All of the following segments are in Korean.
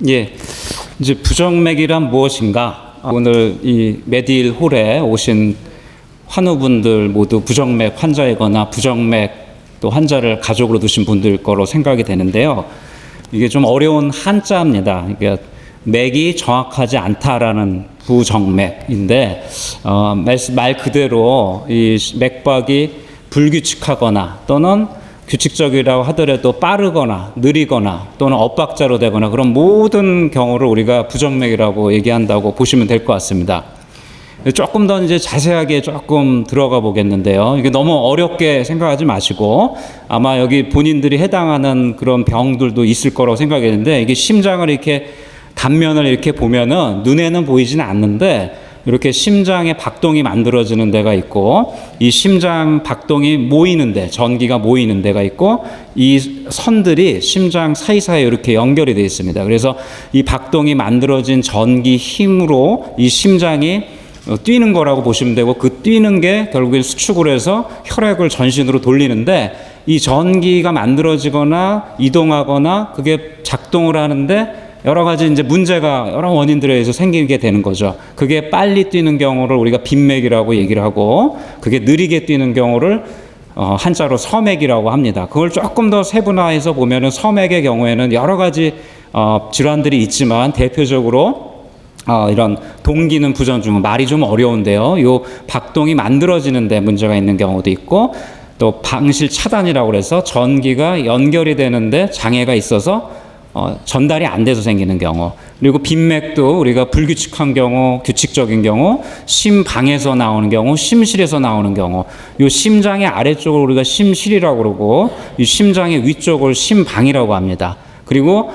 예, 이제 부정맥이란 무엇인가? 오늘 이 메디힐 홀에 오신 환우분들 모두 부정맥 환자이거나 부정맥 또 환자를 가족으로 두신 분들일 거로 생각이 되는데요. 이게 좀 어려운 한자입니다. 그러니까 맥이 정확하지 않다라는 부정맥인데 말 그대로 이 맥박이 불규칙하거나 또는 규칙적이라고 하더라도 빠르거나 느리거나 또는 엇박자로 되거나 그런 모든 경우를 우리가 부정맥이라고 얘기한다고 보시면 될 것 같습니다. 조금 더 이제 자세하게 조금 들어가 보겠는데요. 이게 너무 어렵게 생각하지 마시고 아마 여기 본인들이 해당하는 그런 병들도 있을 거라고 생각했는데 이게 심장을 이렇게 단면을 이렇게 보면은 눈에는 보이지는 않는데 이렇게 심장의 박동이 만들어지는 데가 있고 이 심장 박동이 모이는 데 전기가 모이는 데가 있고 이 선들이 심장 사이사이에 이렇게 연결이 되어 있습니다. 그래서 이 박동이 만들어진 전기 힘으로 이 심장이 뛰는 거라고 보시면 되고 그 뛰는 게 결국엔 수축을 해서 혈액을 전신으로 돌리는데 이 전기가 만들어지거나 이동하거나 그게 작동을 하는데 여러 가지 이제 문제가 여러 원인들에 의해서 생기게 되는 거죠. 그게 빨리 뛰는 경우를 우리가 빈맥이라고 얘기를 하고 그게 느리게 뛰는 경우를 한자로 서맥이라고 합니다. 그걸 조금 더 세분화해서 보면은 서맥의 경우에는 여러 가지 질환들이 있지만 대표적으로 이런 동기능 부전증후 말이 좀 어려운데요. 요 박동이 만들어지는 데 문제가 있는 경우도 있고 또 방실 차단이라고 해서 전기가 연결이 되는데 장애가 있어서 전달이 안 돼서 생기는 경우, 그리고 빈맥도 우리가 불규칙한 경우, 규칙적인 경우, 심방에서 나오는 경우, 심실에서 나오는 경우, 이 심장의 아래쪽을 우리가 심실이라고 그러고 이 심장의 위쪽을 심방이라고 합니다. 그리고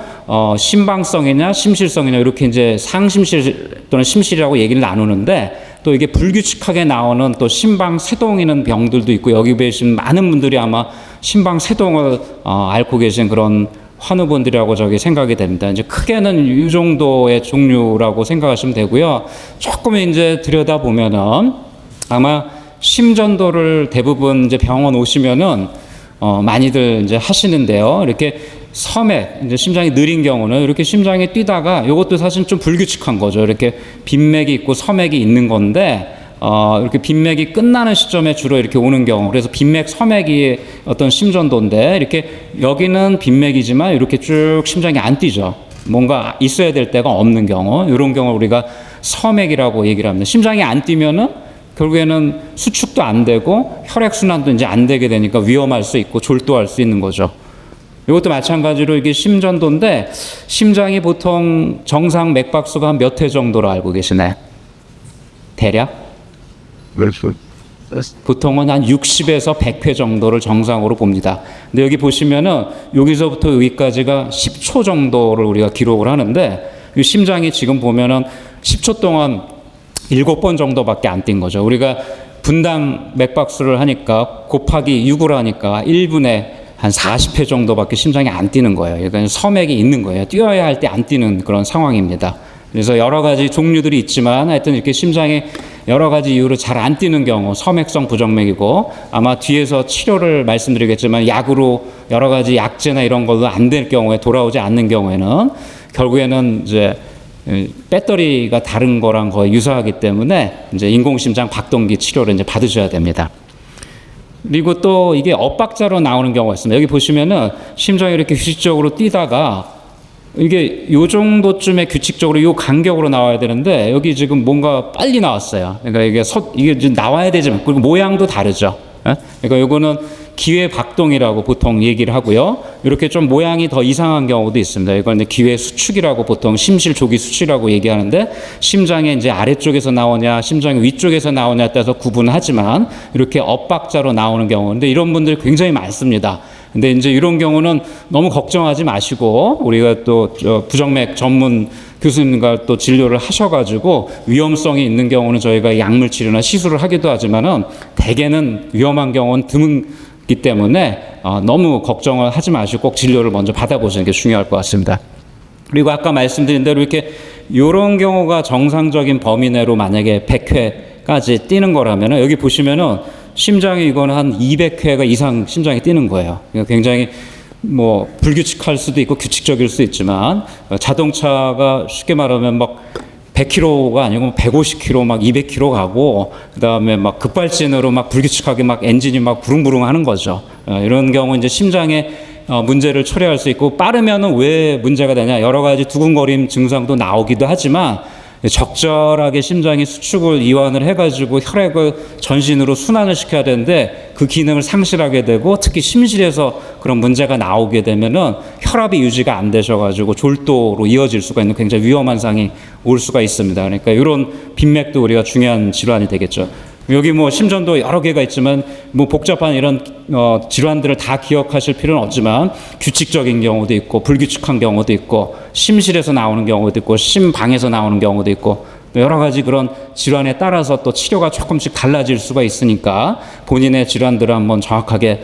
심방성이냐 심실성이냐 이렇게 이제 상심실 또는 심실이라고 얘기를 나누는데 또 이게 불규칙하게 나오는 또 심방세동이는 병들도 있고 여기 계신 많은 분들이 아마 심방세동을 앓고 계신 그런 환우분들이라고 저기 생각이 됩니다. 이제 크게는 이 정도의 종류라고 생각하시면 되고요. 조금 이제 들여다보면은 아마 심전도를 대부분 이제 병원 오시면은 많이들 이제 하시는데요. 이렇게 서맥, 이제 심장이 느린 경우는 이렇게 심장이 뛰다가 이것도 사실 좀 불규칙한 거죠. 이렇게 빈맥이 있고 서맥이 있는 건데 이렇게 빈맥이 끝나는 시점에 주로 이렇게 오는 경우, 그래서 빈맥 서맥이 어떤 심전도인데 이렇게 여기는 빈맥이지만 이렇게 쭉 심장이 안 뛰죠. 뭔가 있어야 될 때가 없는 경우, 이런 경우를 우리가 서맥이라고 얘기를 합니다. 심장이 안 뛰면은 결국에는 수축도 안 되고 혈액순환도 이제 안 되게 되니까 위험할 수 있고 졸도할 수 있는 거죠. 이것도 마찬가지로 이게 심전도인데 심장이 보통 정상 맥박수가 한 몇 회 정도로 알고 계시나요? 대략? 보통은 한 60에서 100회 정도를 정상으로 봅니다. 근데 여기 보시면은 여기서부터 여기까지가 10초 정도를 우리가 기록을 하는데 이 심장이 지금 보면은 10초 동안 7번 정도밖에 안 뛴 거죠. 우리가 분당 맥박수를 하니까 곱하기 6을 하니까 1분에 한 40회 정도밖에 심장이 안 뛰는 거예요. 그러니까 서맥이 있는 거예요. 뛰어야 할 때 안 뛰는 그런 상황입니다. 그래서 여러 가지 종류들이 있지만 하여튼 이렇게 심장이 여러 가지 이유로 잘 안 뛰는 경우 서맥성 부정맥이고 아마 뒤에서 치료를 말씀드리겠지만 약으로 여러 가지 약제나 이런 걸로 안 될 경우에 돌아오지 않는 경우에는 결국에는 이제 배터리가 다른 거랑 거의 유사하기 때문에 이제 인공심장 박동기 치료를 이제 받으셔야 됩니다. 그리고 또 이게 엇박자로 나오는 경우가 있습니다. 여기 보시면은 심장이 이렇게 규칙적으로 뛰다가 이게 요 정도쯤에 규칙적으로 요 간격으로 나와야 되는데 여기 지금 뭔가 빨리 나왔어요. 그러니까 이게 지금 나와야 되지만 그리고 모양도 다르죠. 그러니까 요거는 기회 박동이라고 보통 얘기를 하고요. 이렇게 좀 모양이 더 이상한 경우도 있습니다. 이걸 이제 기회 수축이라고 보통 심실 조기 수축이라고 얘기하는데 심장의 이제 아래쪽에서 나오냐 심장의 위쪽에서 나오냐에 따라서 구분하지만 이렇게 엇박자로 나오는 경우인데 이런 분들이 굉장히 많습니다. 근데 이제 이런 경우는 너무 걱정하지 마시고 우리가 또 부정맥 전문 교수님과 또 진료를 하셔가지고 위험성이 있는 경우는 저희가 약물 치료나 시술을 하기도 하지만은 대개는 위험한 경우는 드물기 때문에 너무 걱정을 하지 마시고 꼭 진료를 먼저 받아보시는 게 중요할 것 같습니다. 그리고 아까 말씀드린 대로 이렇게 이런 경우가 정상적인 범위 내로 만약에 100회까지 뛰는 거라면은 여기 보시면은 심장이 이거는 한 200회가 이상 심장이 뛰는 거예요. 그러니까 굉장히 뭐 불규칙할 수도 있고 규칙적일 수도 있지만 자동차가 쉽게 말하면 막 100km가 아니고 150km 막 200km 가고 그다음에 막 급발진으로 막 불규칙하게 막 엔진이 막 부릉부릉 하는 거죠. 이런 경우 이제 심장에 문제를 초래할 수 있고 빠르면은 왜 문제가 되냐 여러 가지 두근거림 증상도 나오기도 하지만 적절하게 심장이 수축을 이완을 해가지고 혈액을 전신으로 순환을 시켜야 되는데 그 기능을 상실하게 되고 특히 심실에서 그런 문제가 나오게 되면은 혈압이 유지가 안 되셔가지고 졸도로 이어질 수가 있는 굉장히 위험한 상이 올 수가 있습니다. 그러니까 이런 빈맥도 우리가 중요한 질환이 되겠죠. 여기 뭐 심전도 여러 개가 있지만 뭐 복잡한 이런 질환들을 다 기억하실 필요는 없지만 규칙적인 경우도 있고 불규칙한 경우도 있고 심실에서 나오는 경우도 있고 심방에서 나오는 경우도 있고 여러 가지 그런 질환에 따라서 또 치료가 조금씩 달라질 수가 있으니까 본인의 질환들을 한번 정확하게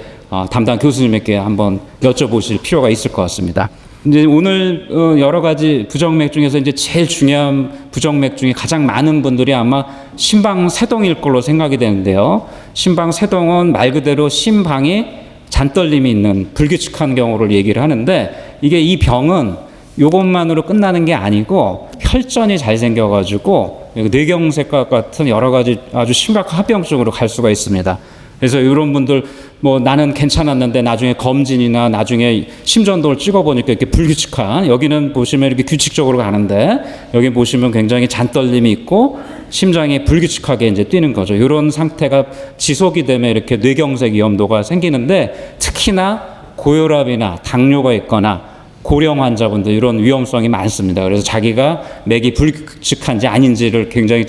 담당 교수님에게 한번 여쭤보실 필요가 있을 것 같습니다. 이제 오늘 여러 가지 부정맥 중에서 이제 제일 중요한 부정맥 중에 가장 많은 분들이 아마 심방세동일 걸로 생각이 되는데요. 심방세동은 말 그대로 심방이 잔떨림이 있는 불규칙한 경우를 얘기를 하는데 이게 이 병은 이것만으로 끝나는 게 아니고 혈전이 잘 생겨가지고 뇌경색과 같은 여러 가지 아주 심각한 합병증으로 갈 수가 있습니다. 그래서 이런 분들 뭐 나는 괜찮았는데 나중에 검진이나 나중에 심전도를 찍어보니까 이렇게 불규칙한 여기는 보시면 이렇게 규칙적으로 가는데 여기 보시면 굉장히 잔떨림이 있고 심장이 불규칙하게 이제 뛰는 거죠. 이런 상태가 지속이 되면 이렇게 뇌경색 위험도가 생기는데 특히나 고혈압이나 당뇨가 있거나 고령 환자분들 이런 위험성이 많습니다. 그래서 자기가 맥이 불규칙한지 아닌지를 굉장히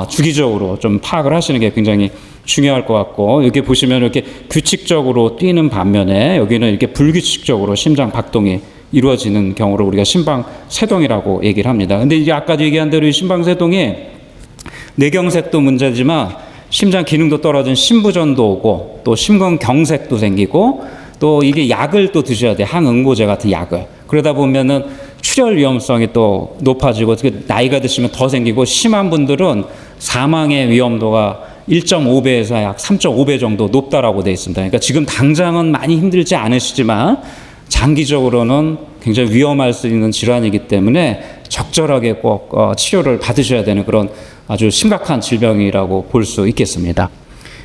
주기적으로 좀 파악을 하시는 게 굉장히 중요할 것 같고 여기 보시면 이렇게 규칙적으로 뛰는 반면에 여기는 이렇게 불규칙적으로 심장 박동이 이루어지는 경우를 우리가 심방세동이라고 얘기를 합니다. 근데 이제 아까도 얘기한 대로 이 심방세동이 뇌경색도 문제지만 심장 기능도 떨어진 심부전도 오고 또 심근경색도 생기고 또 이게 약을 또 드셔야 돼. 항응고제 같은 약을. 그러다 보면은 출혈 위험성이 또 높아지고 나이가 드시면 더 생기고 심한 분들은 사망의 위험도가 1.5배에서 약 3.5배 정도 높다라고 되어 있습니다. 그러니까 지금 당장은 많이 힘들지 않으시지만 장기적으로는 굉장히 위험할 수 있는 질환이기 때문에 적절하게 꼭 치료를 받으셔야 되는 그런 아주 심각한 질병이라고 볼 수 있겠습니다.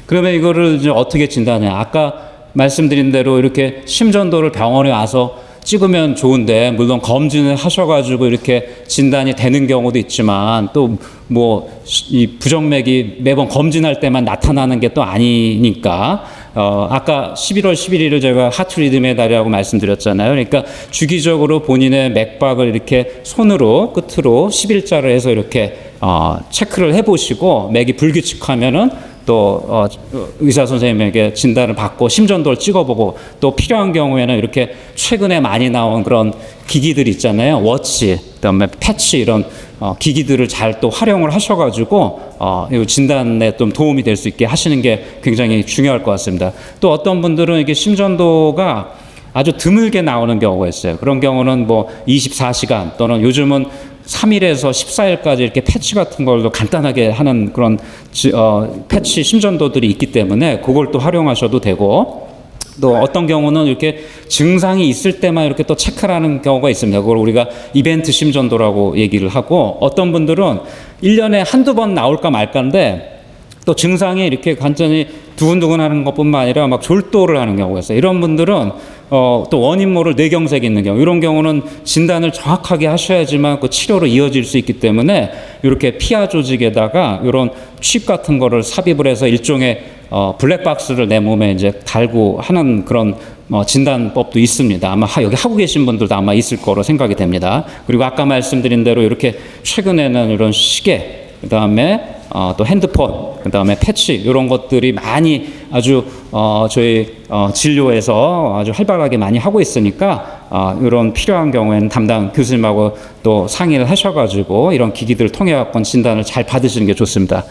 그러면 이거를 이제 어떻게 진단해요? 아까 말씀드린 대로 이렇게 심전도를 병원에 와서 찍으면 좋은데 물론 검진을 하셔가지고 이렇게 진단이 되는 경우도 있지만 또 뭐 이 부정맥이 매번 검진할 때만 나타나는 게 또 아니니까 아까 11월 11일을 제가 하트 리듬의 달이라고 말씀드렸잖아요. 그러니까 주기적으로 본인의 맥박을 이렇게 손으로 끝으로 11자를 해서 이렇게 체크를 해보시고 맥이 불규칙하면은 또 의사 선생님에게 진단을 받고 심전도를 찍어보고 또 필요한 경우에는 이렇게 최근에 많이 나온 그런 기기들 있잖아요. 워치, 그다음에 패치 이런 기기들을 잘 또 활용을 하셔가지고 이 진단에 좀 도움이 될 수 있게 하시는 게 굉장히 중요할 것 같습니다. 또 어떤 분들은 이게 심전도가 아주 드물게 나오는 경우가 있어요. 그런 경우는 뭐 24시간 또는 요즘은 3일에서 14일까지 이렇게 패치 같은 걸로 간단하게 하는 그런 패치 심전도들이 있기 때문에 그걸 또 활용하셔도 되고 또 어떤 경우는 이렇게 증상이 있을 때만 이렇게 또 체크를 하는 경우가 있습니다. 그걸 우리가 이벤트 심전도라고 얘기를 하고 어떤 분들은 1년에 한두 번 나올까 말까인데 또 증상이 이렇게 완전히 두근두근 하는 것뿐만 아니라 막 졸도를 하는 경우가 있어요. 이런 분들은 또 원인 모를 뇌경색이 있는 경우 이런 경우는 진단을 정확하게 하셔야지만 그 치료로 이어질 수 있기 때문에 이렇게 피하 조직에다가 이런 칩 같은 거를 삽입을 해서 일종의 블랙박스를 내 몸에 이제 달고 하는 그런 진단법도 있습니다. 아마 여기 하고 계신 분들도 아마 있을 거로 생각이 됩니다. 그리고 아까 말씀드린 대로 이렇게 최근에는 이런 시계, 그 다음에 또 핸드폰, 그 다음에 패치 이런 것들이 많이 아주 저희 진료에서 아주 활발하게 많이 하고 있으니까 이런 필요한 경우에는 담당 교수님하고 또 상의를 하셔가지고 이런 기기들을 통해 갖고 진단을 잘 받으시는 게 좋습니다.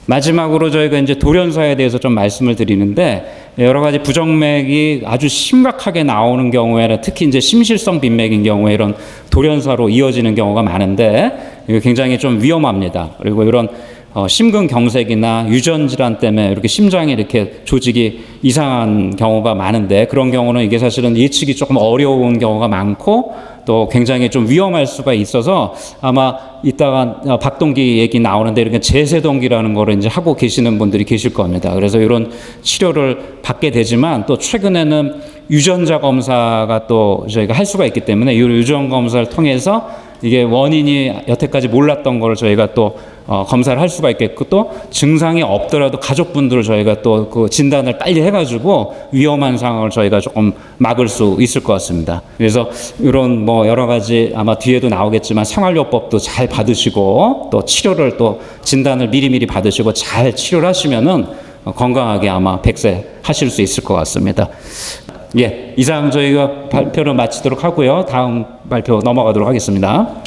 마지막으로 저희가 이제 돌연사에 대해서 좀 말씀을 드리는데 여러 가지 부정맥이 아주 심각하게 나오는 경우에는 특히 이제 심실성 빈맥인 경우에 이런 돌연사로 이어지는 경우가 많은데 이거 굉장히 좀 위험합니다. 그리고 이런 심근경색이나 유전질환 때문에 이렇게 심장이 이렇게 조직이 이상한 경우가 많은데, 그런 경우는 이게 사실은 예측이 조금 어려운 경우가 많고 또 굉장히 좀 위험할 수가 있어서, 아마 이따가 박동기 얘기 나오는데 이렇게 제세동기라는 거를 이제 하고 계시는 분들이 계실 겁니다. 그래서 이런 치료를 받게 되지만, 또 최근에는 유전자 검사가 또 저희가 할 수가 있기 때문에 이 유전 검사를 통해서 이게 원인이 여태까지 몰랐던 걸 저희가 또 검사를 할 수가 있겠고, 또 증상이 없더라도 가족분들을 저희가 또 그 진단을 빨리 해가지고 위험한 상황을 저희가 조금 막을 수 있을 것 같습니다. 그래서 이런 뭐 여러 가지 아마 뒤에도 나오겠지만 생활요법도 잘 받으시고, 또 치료를 또 진단을 미리미리 받으시고 잘 치료를 하시면은 건강하게 아마 100세 하실 수 있을 것 같습니다. 예, 이상 저희가 발표를 마치도록 하고요. 다음 발표 넘어가도록 하겠습니다.